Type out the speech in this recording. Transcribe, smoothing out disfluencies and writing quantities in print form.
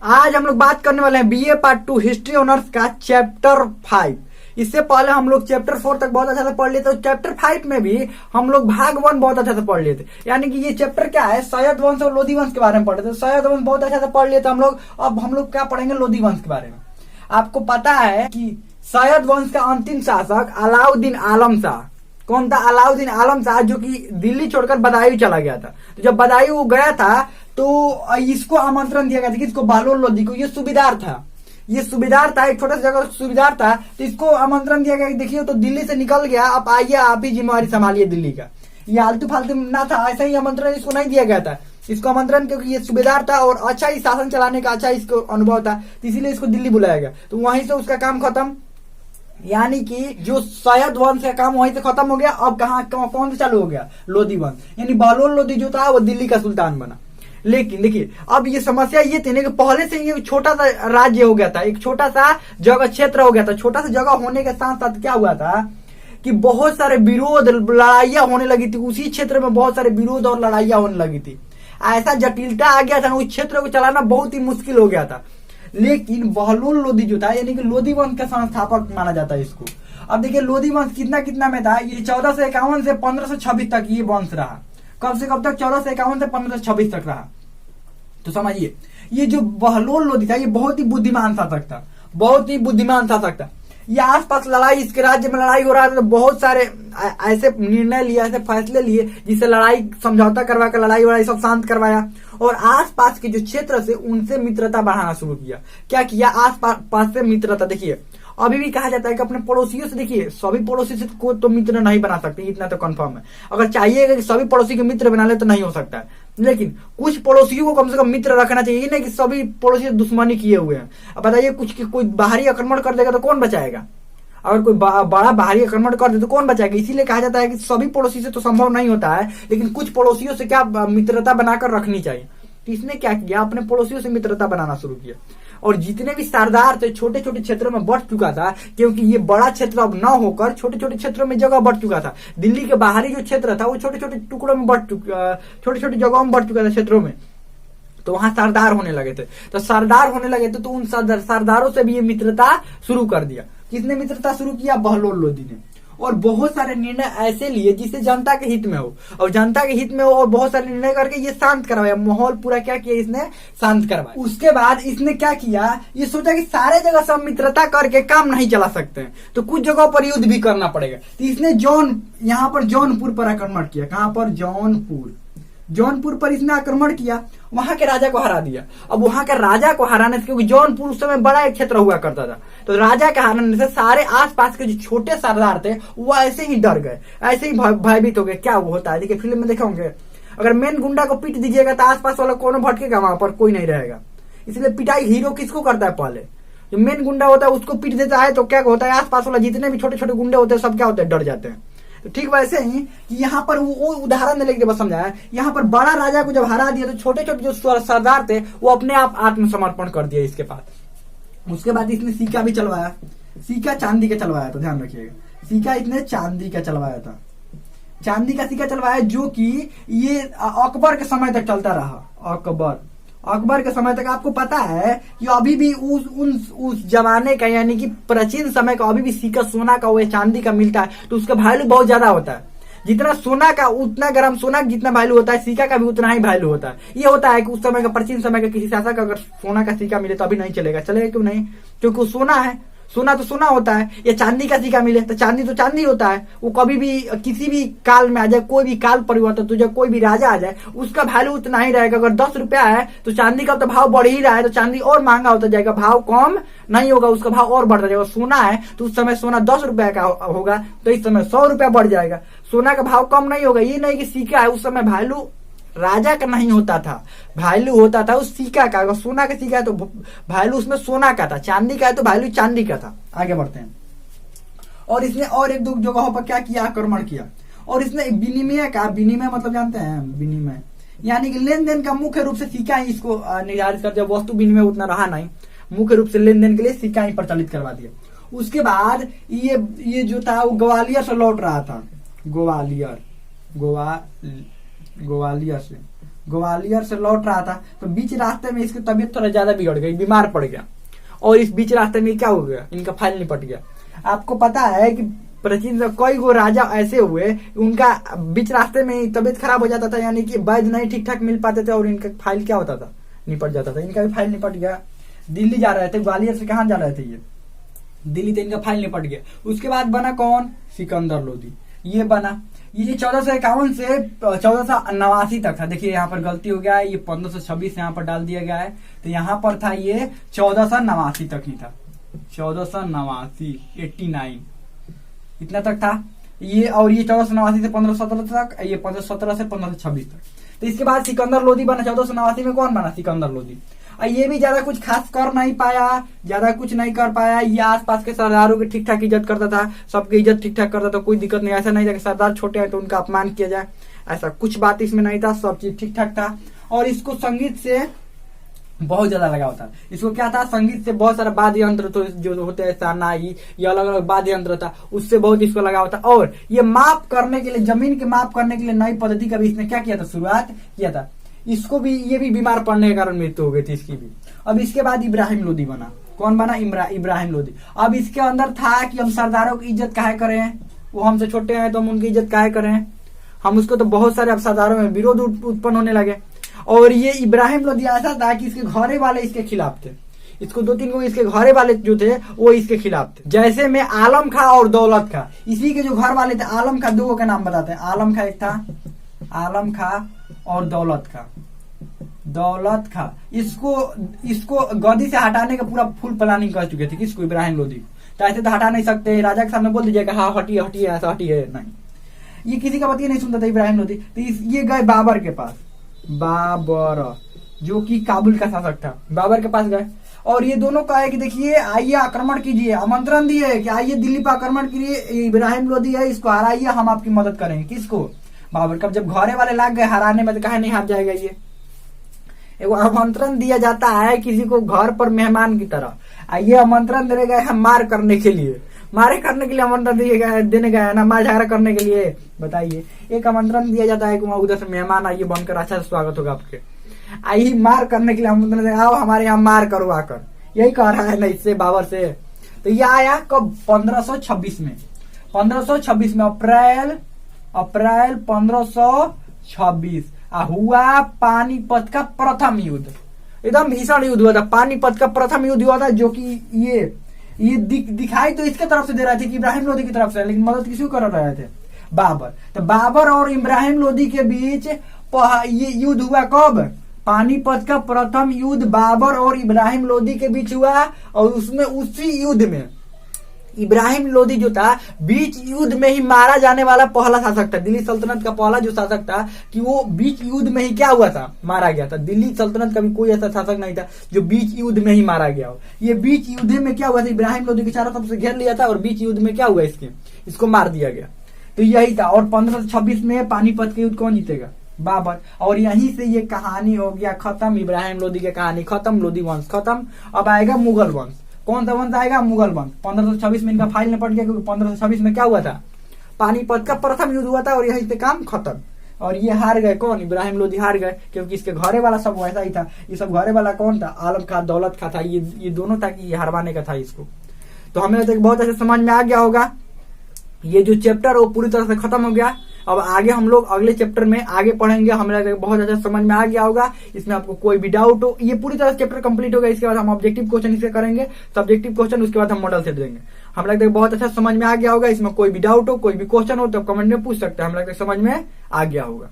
आज हम लोग बात करने वाले हैं बीए पार्ट 2 हिस्ट्री ऑनर्स का चैप्टर 5। इससे पहले हम लोग चैप्टर 4 तक बहुत अच्छा से पढ़ लिए थे। चैप्टर 5 में भी हम लोग भाग 1 बहुत अच्छा से पढ़ लिए थे। यानी कि ये चैप्टर क्या है, सैयद वंश और लोधी वंश के बारे में पढ़े थे। सैयद वंश बहुत अच्छा से पढ़ लिए थे हम लोग। अब हम लोग क्या पढ़ेंगे, लोधी वंश के बारे में। आपको पता है कि सैयद वंश का अंतिम शासक अलाउद्दीन आलम शाह कौन था? अलाउद्दीन आलम शाह, जो कि दिल्ली छोड़कर बदायूं चला गया था। तो जब बदायूं गया था तो इसको आमंत्रण दिया गया था कि इसको बहलोल लोधी को, ये सूबेदार था, ये सूबेदार था, एक छोटा सा जगह सूबेदार था। तो इसको आमंत्रण दिया गया कि देखिए तो दिल्ली से निकल गया, अब आइए आप ही जिम्मेवारी संभालिए दिल्ली का। ये आलतू फालतू ना था, ऐसा ही आमंत्रण इसको नहीं दिया गया था। इसको आमंत्रण क्योंकि ये सूबेदार था और अच्छा ही शासन चलाने का अच्छा इसको अनुभव था, तो इसीलिए इसको दिल्ली बुलाया गया। तो वहीं से उसका काम खत्म, यानी कि जो सैयद वंश का काम वहीं से खत्म हो गया। अब कौन से चालू हो गया? लोधी वंश। यानी बहलोल लोधी जो था वो दिल्ली का सुल्तान बना। लेकिन देखिए अब ये समस्या ये थी ना कि पहले से ये छोटा सा राज्य हो गया था, एक छोटा सा जगह क्षेत्र हो गया था। छोटा सा जगह होने के साथ साथ क्या हुआ था कि बहुत सारे विरोध, लड़ाइयां होने लगी थी। उसी क्षेत्र में बहुत सारे विरोध और लड़ाइयां होने लगी थी। ऐसा जटिलता आ गया था ना, उस क्षेत्र को चलाना बहुत ही मुश्किल हो गया था। लेकिन बहलोल लोधी जो था, यानी कि लोधी वंश का संस्थापक माना जाता है इसको। अब देखिए लोधी वंश कितना में था, ये 1451 से 1526 तक ये वंश रहा। कब से कब तक? 1451 से 1526 तक रहा। तो समझिए ये जो बहलोल लोधी था ये बहुत ही बुद्धिमान शासक था, बहुत ही बुद्धिमान शासक था। ये आसपास लड़ाई, इसके राज्य में लड़ाई हो रहा था तो बहुत सारे ऐसे निर्णय लिए, ऐसे फैसले लिए जिससे लड़ाई समझौता करवा कर लड़ाई वड़ाई सब शांत करवाया और आसपास के जो क्षेत्र से उनसे मित्रता बढ़ाना शुरू किया। क्या किया? आसपास से मित्रता। देखिए अभी भी कहा जाता है कि अपने पड़ोसियों से, देखिए सभी पड़ोसी से को तो मित्र नहीं बना सकते, इतना तो कंफर्म है। अगर चाहिएगा कि सभी पड़ोसी के मित्र बना ले तो नहीं हो सकता है, लेकिन कुछ पड़ोसियों को कम से कम मित्र रखना चाहिए। नहीं कि सभी पड़ोसी दुश्मनी किए हुए हैं। अब बताइए कोई बाहरी आक्रमण कर देगा तो कौन बचाएगा? अगर कोई बड़ा बाहरी आक्रमण कर दे तो कौन बचाएगा? इसीलिए कहा जाता है कि सभी पड़ोसी से तो संभव नहीं होता है, लेकिन कुछ पड़ोसियों से क्या मित्रता बनाकर रखनी चाहिए। तो इसने क्या किया, अपने पड़ोसियों से मित्रता बनाना शुरू किया और जितने भी सरदार थे छोटे छोटे क्षेत्रों में बढ़ चुका था, क्योंकि ये बड़ा क्षेत्र अब न होकर छोटे छोटे क्षेत्रों में जगह बढ़ चुका था। दिल्ली के बाहरी जो क्षेत्र था वो छोटे छोटे टुकड़ों में छोटे छोटे जगहों में बढ़ चुका था क्षेत्रों में। तो वहां सरदार होने लगे थे, तो सरदार होने लगे थे तो उन सरदारों से भी ये मित्रता शुरू कर दिया। किसने मित्रता शुरू किया? बहलोल लोधी ने। और बहुत सारे निर्णय ऐसे लिए जिससे जनता के हित में हो, और जनता के हित में हो और बहुत सारे निर्णय करके ये शांत करवाया, माहौल पूरा क्या किया इसने? शांत करवाया। उसके बाद इसने क्या किया, ये सोचा कि सारे जगह सब मित्रता करके काम नहीं चला सकते हैं, तो कुछ जगहों पर युद्ध भी करना पड़ेगा। तो इसने यहाँ पर जौनपुर पर आक्रमण किया। कहां पर? जौनपुर पर इसने आक्रमण किया, वहां के राजा को हरा दिया। अब वहां के राजा को हराने से, क्योंकि जौनपुर उस समय बड़ा एक क्षेत्र हुआ करता था, तो राजा के हराने से सारे आसपास के जो छोटे सरदार थे वो ऐसे ही डर गए, ऐसे ही भयभीत हो गए। क्या वो होता है, देखिए फिल्म में देखे होंगे, अगर मेन गुंडा को पीट दीजिएगा तो आसपास वाला कौन भटकेगा, वहां पर कोई नहीं रहेगा। इसलिए पिटाई हीरो किसको करता है? पहले जो मेन गुंडा होता है उसको पीट देता है, तो क्या होता है, आसपास वाला जितने भी छोटे छोटे गुंडे होते हैं सब क्या होते हैं? डर जाते हैं। तो ठीक वैसे ही कि यहाँ पर वो उदाहरण लेके बस समझाया, यहाँ पर बड़ा राजा को जब हरा दिया तो छोटे छोटे जो सरदार थे वो अपने आप आत्मसमर्पण कर दिया इसके पास। उसके बाद इसने सिक्का भी चलवाया, सिक्का चांदी का चलवाया था, ध्यान रखिएगा, सिक्का इसने चांदी का चलवाया था, चांदी का सिक्का चलवाया, जो कि ये अकबर के समय तक चलता रहा। अकबर के समय तक आपको पता है कि अभी भी उस जमाने का, यानी कि प्राचीन समय का अभी भी सिक्का सोना का वो चांदी का मिलता है, तो उसका वैल्यू बहुत ज्यादा होता है। जितना सोना का, उतना ग्राम सोना जितना वैल्यू होता है, सिक्का का भी उतना ही वैल्यू होता है। ये होता है कि उस समय का, प्राचीन समय का किसी शासक अगर सोना का सिक्का मिले तो अभी नहीं चलेगा। चलेगा क्यों नहीं? क्योंकि वो सोना है, सोना तो सोना होता है। ये चांदी का सिक्का मिले तो चांदी होता है, वो कभी भी किसी भी काल में आ जाए, कोई भी काल परिवर्तन तो जब कोई भी राजा आ जाए उसका वैल्यू उतना ही रहेगा। अगर 10 रुपया है तो चांदी का तो भाव बढ़ ही रहा है, तो चांदी और महंगा होता जाएगा, भाव कम नहीं होगा, उसका भाव और बढ़ता जाएगा। सोना है तो उस समय सोना 10 रुपया का होगा तो इस समय 100 रुपया बढ़ जाएगा, सोना का भाव कम नहीं होगा। ये नहीं कि सिक्का है, उस समय वैल्यू राजा का नहीं होता था, वैल्यू होता था उस सिक्का का। अगर सोना का सिक्का है तो वैल्यू उसमें सोना का था, चांदी का है तो वैल्यू चांदी का था। आगे बढ़ते हैं। और इसने और एक दो जगहों पर क्या किया? आक्रमण किया। और इसने विनिमय मतलब जानते हैं? विनिमय यानी कि लेन देन का मुख्य रूप से सिक्का ही इसको निर्धारित कर दिया। वस्तु विनिमय उतना रहा नहीं, मुख्य रूप से लेन देन के लिए सिक्का ही प्रचलित करवा दिया। उसके बाद ये जो था वो ग्वालियर से लौट रहा था, ग्वालियर से ग्वालियर से लौट रहा था, तो बीच रास्ते में इसकी तबीयत थोड़ा ज्यादा बिगड़ गई, बीमार पड़ गया, और इस बीच रास्ते में क्या हो गया, इनका फाइल निपट गया। आपको पता है कि प्राचीन कई गो राजा ऐसे हुए, उनका बीच रास्ते में तबीयत खराब हो जाता था, यानी कि वैद्य नहीं ठीक ठाक मिल पाते थे, और इनका फाइल क्या होता था, निपट जाता था। इनका भी फाइल निपट गया। दिल्ली जा रहे थे, ग्वालियर से कहाँ जा रहे थे, ये दिल्ली, तो इनका फाइल निपट गया। उसके बाद बना कौन, सिकंदर लोदी, ये बना। ये 1451 से 1489 तक था। देखिए यहाँ पर गलती हो गया है, ये 1526 यहाँ पर डाल दिया गया है, तो यहाँ पर था ये 1489 तक ही था, 1489, 89 इतना तक था ये। और ये 1489 से 1517 तक, ये 1517 से 1526 तक। तो इसके बाद सिकंदर लोदी बना। 1489 में कौन बना, सिकंदर लोदी। और ये भी ज्यादा कुछ खास कर नहीं पाया, ज्यादा कुछ नहीं कर पाया। ये आसपास के सरदारों की ठीक ठाक इज्जत करता था, सबकी इज्जत ठीक ठाक करता था, कोई दिक्कत नहीं। ऐसा नहीं था कि सरदार छोटे हैं तो उनका अपमान किया जाए, ऐसा कुछ बात इसमें नहीं था, सब चीज ठीक ठाक था। और इसको संगीत से बहुत ज्यादा लगाव था। इसको क्या था, संगीत से बहुत सारा वाद्य यंत्र तो जो होते हैं, शहनाई, ये अलग अलग वाद्य यंत्र था, उससे बहुत इसको लगाव था। और ये माप करने के लिए, जमीन के माप करने के लिए नई पद्धति का भी इसने क्या किया था, शुरुआत किया था। इसको भी, ये भी बीमार पड़ने के कारण मृत्यु हो गई थी इसकी भी। अब इसके बाद इब्राहिम लोदी बना। कौन बना, इब्राहिम लोदी। अब इसके अंदर था कि हम सरदारों की इज्जत काहे करें, वो हमसे छोटे हैं तो हम उनकी इज्जत काहे करें, हम उसको। तो बहुत सारे अब सरदारों में विरोध उत्पन्न होने लगे। और ये इब्राहिम लोदी ऐसा था कि इसके घरे वाले इसके खिलाफ थे, इसको 2-3 को इसके घरे वाले जो थे वो इसके खिलाफ थे। जैसे में आलम खां और दौलत खां, इसी के जो घर वाले थे। आलम खां, दो का नाम बताते हैं। आलम खां एक था, आलम खां और दौलत खां। दौलत खां इसको गद्दी से हटाने का पूरा फुल प्लानिंग कर चुके थे। किसको, इब्राहिम लोदी। तो ऐसे तो हटा नहीं सकते, राजा के सामने बोल दीजिएगा हाँ हटिए हटिए, ऐसा हटिए, नहीं। ये किसी का बतिया नहीं सुनता था इब्राहिम लोदी। तो ये गए बाबर के पास, बाबर जो कि काबुल का शासक था, बाबर के पास गए। और ये दोनों कहे कि देखिए आइए आक्रमण कीजिए, आमंत्रण दिए कि आइए दिल्ली पर आक्रमण कीजिए, इब्राहिम लोदी है, इसको हराइए, हम आपकी मदद करेंगे। किसको, बाबर का। जब घरे वाले लाग गए हराने में, तो कहे नहीं हार जाएगा। ये एगो आमंत्रण दिया जाता है किसी को घर पर मेहमान की तरह, आइए आमंत्रण देने गए हम मार करने के लिए, मारे करने के लिए आमंत्रण देने गए ना, मार झगड़ा करने के लिए। बताइए, एक आमंत्रण दिया जाता है कि उधर से मेहमान आइए बनकर, अच्छा से स्वागत होगा आपके। आइए मार करने के लिए आमंत्रण दे, आओ हमारे यहाँ मार करो आकर, यही कह रहा है ना इससे, बाबर से। तो ये आया कब, 1526 में। 1526 में अप्रैल 1526 हुआ पानीपत का प्रथम युद्ध। एकदम भीषण युद्ध हुआ था, पानीपत का प्रथम युद्ध हुआ था, जो कि ये दिखाई तो इसके तरफ से दे रहे थे कि इब्राहिम लोदी की तरफ से, लेकिन मदद किसी को कर रहे थे, बाबर। तो बाबर और इब्राहिम लोदी के बीच ये युद्ध हुआ कब, पानीपत का प्रथम युद्ध बाबर और इब्राहिम लोदी के बीच हुआ। और उसमें, उसी युद्ध में इब्राहिम लोदी जो था, बीच युद्ध में ही मारा जाने वाला पहला शासक था। दिल्ली सल्तनत का पहला जो शासक था, कि वो बीच युद्ध में ही क्या हुआ था, मारा गया था। दिल्ली सल्तनत का भी कोई ऐसा शासक नहीं था जो बीच युद्ध में ही मारा गया हो। ये बीच युद्ध में क्या हुआ था, इब्राहिम लोदी के चारों तरफ से घेर लिया था, और बीच युद्ध में क्या हुआ, इसको मार दिया गया। तो यही था। और 1526 में पानीपत के युद्ध कौन जीतेगा, बाबर। और यहीं से ये कहानी हो गया खत्म, इब्राहिम लोदी की कहानी खत्म, लोदी वंश खत्म। अब आएगा मुगल वंश। कौन सा वंश आएगा, मुगल वंश। 1526 में इनका फाइल निपट गया, क्योंकि 1526 में क्या हुआ था, पानीपत का प्रथम युद्ध हुआ था, और यहीं पे काम खत्म। और ये हार गए, कौन, इब्राहिम लोदी हार गए, क्योंकि इसके घरे वाला सब वैसा ही था। ये सब घरे वाला कौन था, आलम खां, दौलत खां था, ये दोनों था कि ये हरवाने का था इसको। तो हमें तो बहुत अच्छे समझ में आ गया होगा। ये जो चैप्टर वो पूरी तरह से खत्म हो गया। अब आगे हम लोग अगले चैप्टर में आगे पढ़ेंगे, हमें बहुत अच्छा समझ में आ गया होगा। इसमें आपको कोई भी डाउट हो, ये पूरी तरह से चैप्टर कंप्लीट हो गया। इसके बाद हम ऑब्जेक्टिव क्वेश्चन इसके करेंगे, सब्जेक्टिव क्वेश्चन, उसके बाद हम मॉडल सेट देंगे। हम लगता है बहुत अच्छा समझ में आ गया होगा। इसमें कोई भी डाउट हो, कोई भी क्वेश्चन हो तो कमेंट में पूछ सकते हैं, हम लगता है समझ में आ गया होगा।